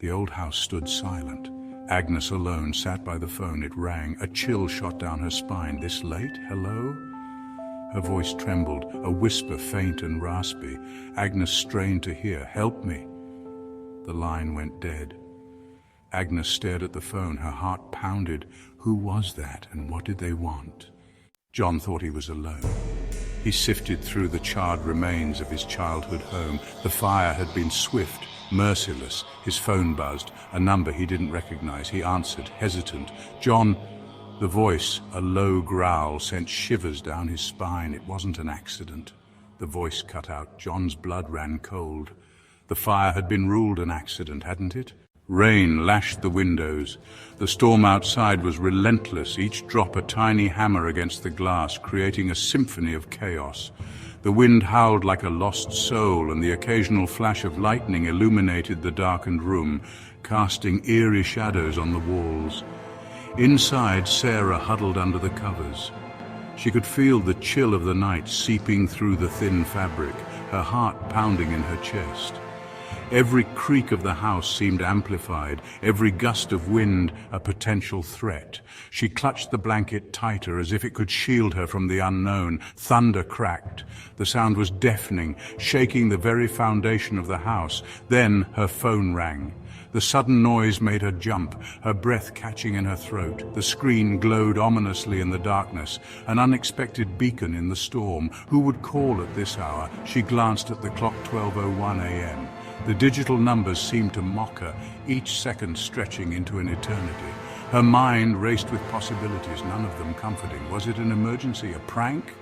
The old house stood silent. Agnes alone sat by the phone. It rang. A chill shot down her spine. This late? Hello? Her voice trembled, a whisper faint and raspy. Agnes strained to hear. Help me. The line went dead. Agnes stared at the phone. Her heart pounded. Who was that, and what did they want? John thought he was alone. He sifted through the charred remains of his childhood home. The fire had been swift, merciless. His phone buzzed, a number he didn't recognize. He answered, hesitant. John. The voice, a low growl, sent shivers down his spine. It wasn't an accident. The voice cut out. John's blood ran cold. The fire had been ruled an accident, hadn't it? Rain lashed the windows. The storm outside was relentless, each drop a tiny hammer against the glass, creating a symphony of chaos. The wind howled like a lost soul, and the occasional flash of lightning illuminated the darkened room, casting eerie shadows on the walls. Inside, Sarah huddled under the covers. She could feel the chill of the night seeping through the thin fabric, her heart pounding in her chest. Every creak of the house seemed amplified, every gust of wind a potential threat. She clutched the blanket tighter as if it could shield her from the unknown. Thunder cracked. The sound was deafening, shaking the very foundation of the house. Then her phone rang. The sudden noise made her jump, her breath catching in her throat. The screen glowed ominously in the darkness, an unexpected beacon in the storm. Who would call at this hour? She glanced at the clock. 12:01 a.m. The digital numbers seemed to mock her, each second stretching into an eternity. Her mind raced with possibilities, none of them comforting. Was it an emergency, a prank,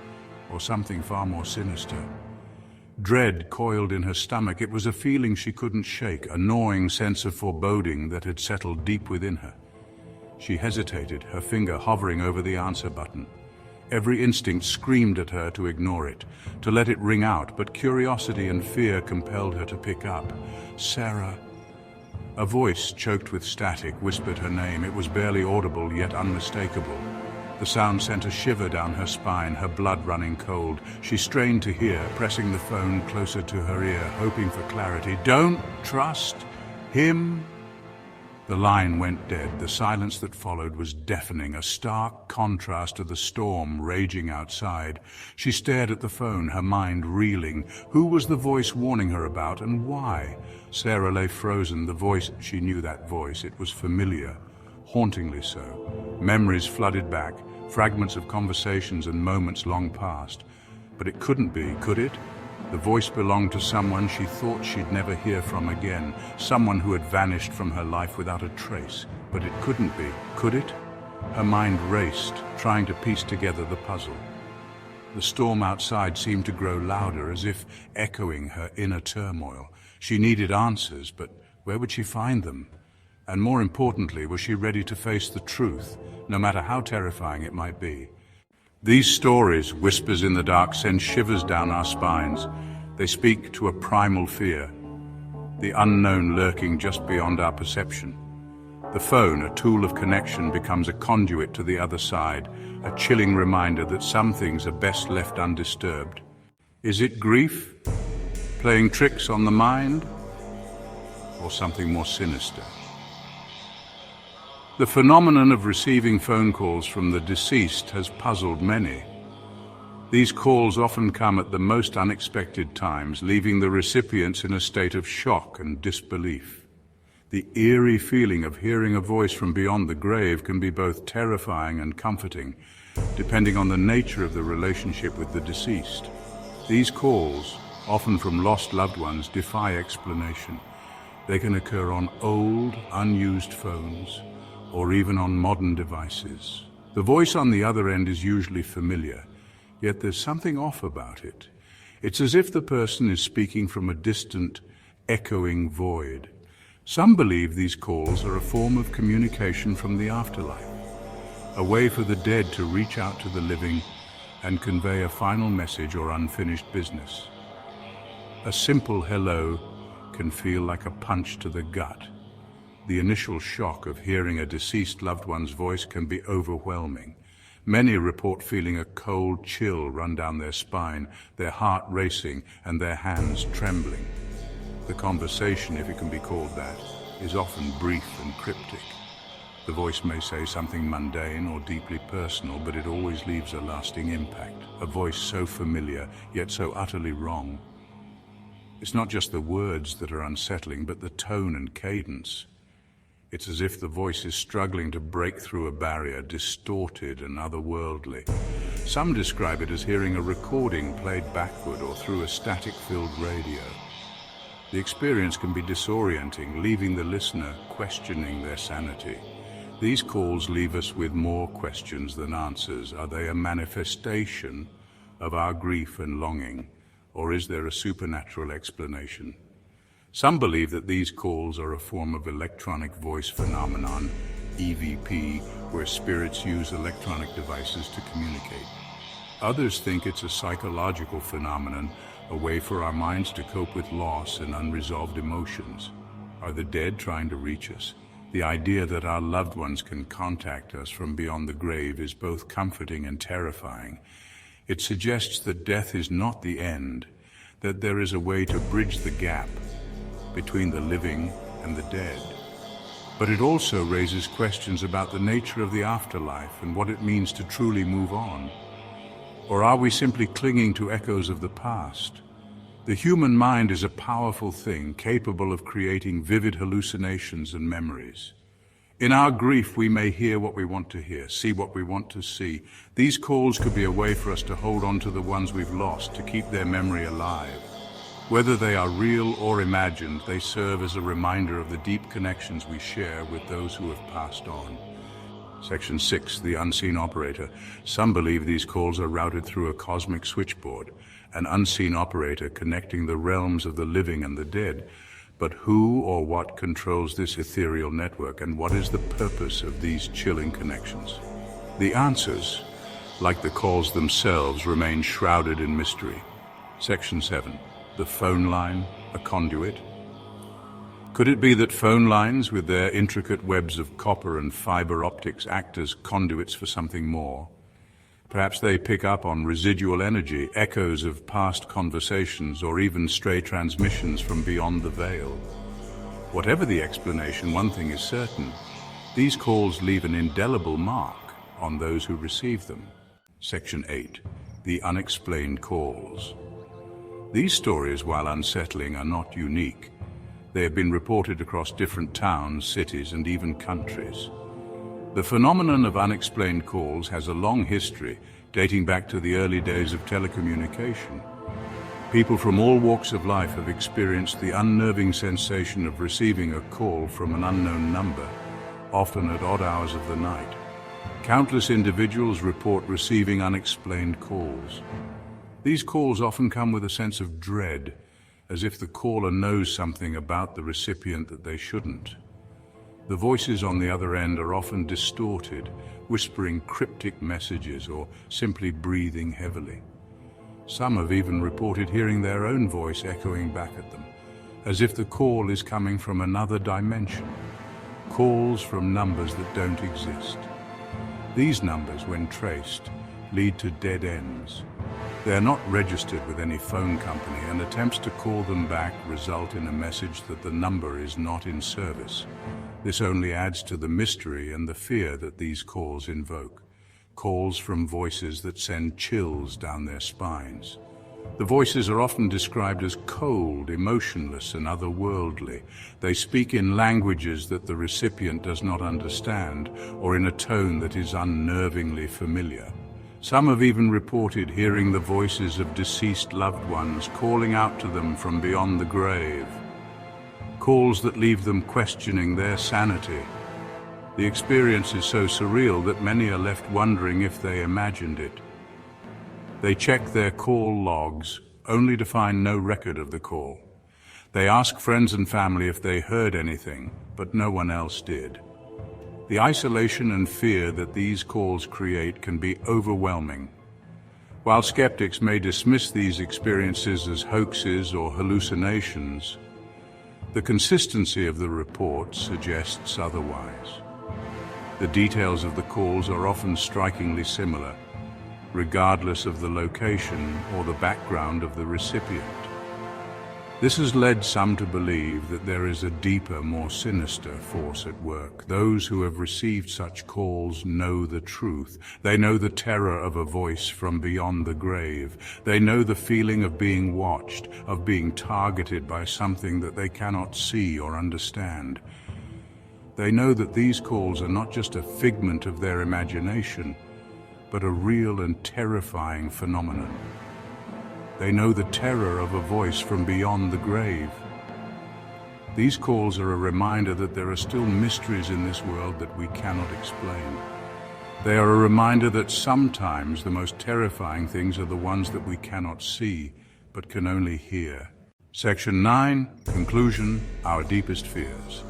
or something far more sinister? Dread coiled in her stomach. It was a feeling she couldn't shake, a gnawing sense of foreboding that had settled deep within her. She hesitated, her finger hovering over the answer button. Every instinct screamed at her to ignore it, to let it ring out, but curiosity and fear compelled her to pick up. Sarah. A voice, choked with static, whispered her name. It was barely audible, yet unmistakable. The sound sent a shiver down her spine, her blood running cold. She strained to hear, pressing the phone closer to her ear, hoping for clarity. Don't trust him. The line went dead. The silence that followed was deafening, a stark contrast to the storm raging outside. She stared at the phone, her mind reeling. Who was the voice warning her about, and why? Sarah lay frozen. The voice, she knew that voice. It was familiar, hauntingly so. Memories flooded back, fragments of conversations and moments long past. But it couldn't be, could it? The voice belonged to someone she thought she'd never hear from again, someone who had vanished from her life without a trace. But it couldn't be, could it? Her mind raced, trying to piece together the puzzle. The storm outside seemed to grow louder, as if echoing her inner turmoil. She needed answers, but where would she find them? And more importantly, was she ready to face the truth, no matter how terrifying it might be? These stories, whispers in the dark, send shivers down our spines. They speak to a primal fear, the unknown lurking just beyond our perception. The phone, a tool of connection, becomes a conduit to the other side, a chilling reminder that some things are best left undisturbed. Is it grief, playing tricks on the mind, or something more sinister? The phenomenon of receiving phone calls from the deceased has puzzled many. These calls often come at the most unexpected times, leaving the recipients in a state of shock and disbelief. The eerie feeling of hearing a voice from beyond the grave can be both terrifying and comforting, depending on the nature of the relationship with the deceased. These calls, often from lost loved ones, defy explanation. They can occur on old, unused phones, or even on modern devices. The voice on the other end is usually familiar, yet there's something off about it. It's as if the person is speaking from a distant, echoing void. Some believe these calls are a form of communication from the afterlife, a way for the dead to reach out to the living and convey a final message or unfinished business. A simple hello can feel like a punch to the gut. The initial shock of hearing a deceased loved one's voice can be overwhelming. Many report feeling a cold chill run down their spine, their heart racing, and their hands trembling. The conversation, if it can be called that, is often brief and cryptic. The voice may say something mundane or deeply personal, but it always leaves a lasting impact. A voice so familiar, yet so utterly wrong. It's not just the words that are unsettling, but the tone and cadence. It's as if the voice is struggling to break through a barrier, distorted and otherworldly. Some describe it as hearing a recording played backward or through a static-filled radio. The experience can be disorienting, leaving the listener questioning their sanity. These calls leave us with more questions than answers. Are they a manifestation of our grief and longing, or is there a supernatural explanation? Some believe that these calls are a form of electronic voice phenomenon, EVP, where spirits use electronic devices to communicate. Others think it's a psychological phenomenon, a way for our minds to cope with loss and unresolved emotions. Are the dead trying to reach us? The idea that our loved ones can contact us from beyond the grave is both comforting and terrifying. It suggests that death is not the end, that there is a way to bridge the gap between the living and the dead. But it also raises questions about the nature of the afterlife and what it means to truly move on. Or are we simply clinging to echoes of the past? The human mind is a powerful thing, capable of creating vivid hallucinations and memories. In our grief, we may hear what we want to hear, see what we want to see. These calls could be a way for us to hold on to the ones we've lost, to keep their memory alive. Whether they are real or imagined, they serve as a reminder of the deep connections we share with those who have passed on. Section 6, the unseen operator. Some believe these calls are routed through a cosmic switchboard, an unseen operator connecting the realms of the living and the dead. But who or what controls this ethereal network, and what is the purpose of these chilling connections? The answers, like the calls themselves, remain shrouded in mystery. Section 7. The phone line, a conduit. Could it be that phone lines, with their intricate webs of copper and fiber optics, act as conduits for something more? Perhaps they pick up on residual energy, echoes of past conversations, or even stray transmissions from beyond the veil. Whatever the explanation, one thing is certain: these calls leave an indelible mark on those who receive them. Section 8. The unexplained calls. These stories, while unsettling, are not unique. They have been reported across different towns, cities, and even countries. The phenomenon of unexplained calls has a long history, dating back to the early days of telecommunication. People from all walks of life have experienced the unnerving sensation of receiving a call from an unknown number, often at odd hours of the night. Countless individuals report receiving unexplained calls. These calls often come with a sense of dread, as if the caller knows something about the recipient that they shouldn't. The voices on the other end are often distorted, whispering cryptic messages or simply breathing heavily. Some have even reported hearing their own voice echoing back at them, as if the call is coming from another dimension. Calls from numbers that don't exist. These numbers, when traced, lead to dead ends. They are not registered with any phone company, and attempts to call them back result in a message that the number is not in service. This only adds to the mystery and the fear that these calls invoke. Calls from voices that send chills down their spines. The voices are often described as cold, emotionless, and otherworldly. They speak in languages that the recipient does not understand, or in a tone that is unnervingly familiar. Some have even reported hearing the voices of deceased loved ones calling out to them from beyond the grave. Calls that leave them questioning their sanity. The experience is so surreal that many are left wondering if they imagined it. They check their call logs, only to find no record of the call. They ask friends and family if they heard anything, but no one else did. The isolation and fear that these calls create can be overwhelming. While skeptics may dismiss these experiences as hoaxes or hallucinations, the consistency of the report suggests otherwise. The details of the calls are often strikingly similar, regardless of the location or the background of the recipient. This has led some to believe that there is a deeper, more sinister force at work. Those who have received such calls know the truth. They know the terror of a voice from beyond the grave. They know the feeling of being watched, of being targeted by something that they cannot see or understand. They know that these calls are not just a figment of their imagination, but a real and terrifying phenomenon. They know the terror of a voice from beyond the grave. These calls are a reminder that there are still mysteries in this world that we cannot explain. They are a reminder that sometimes the most terrifying things are the ones that we cannot see, but can only hear. Section 9, Conclusion, Our Deepest Fears.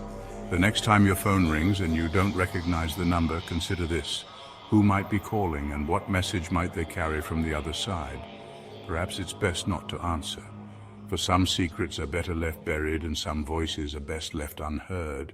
The next time your phone rings and you don't recognize the number, consider this. Who might be calling, and what message might they carry from the other side? Perhaps it's best not to answer, for some secrets are better left buried and some voices are best left unheard.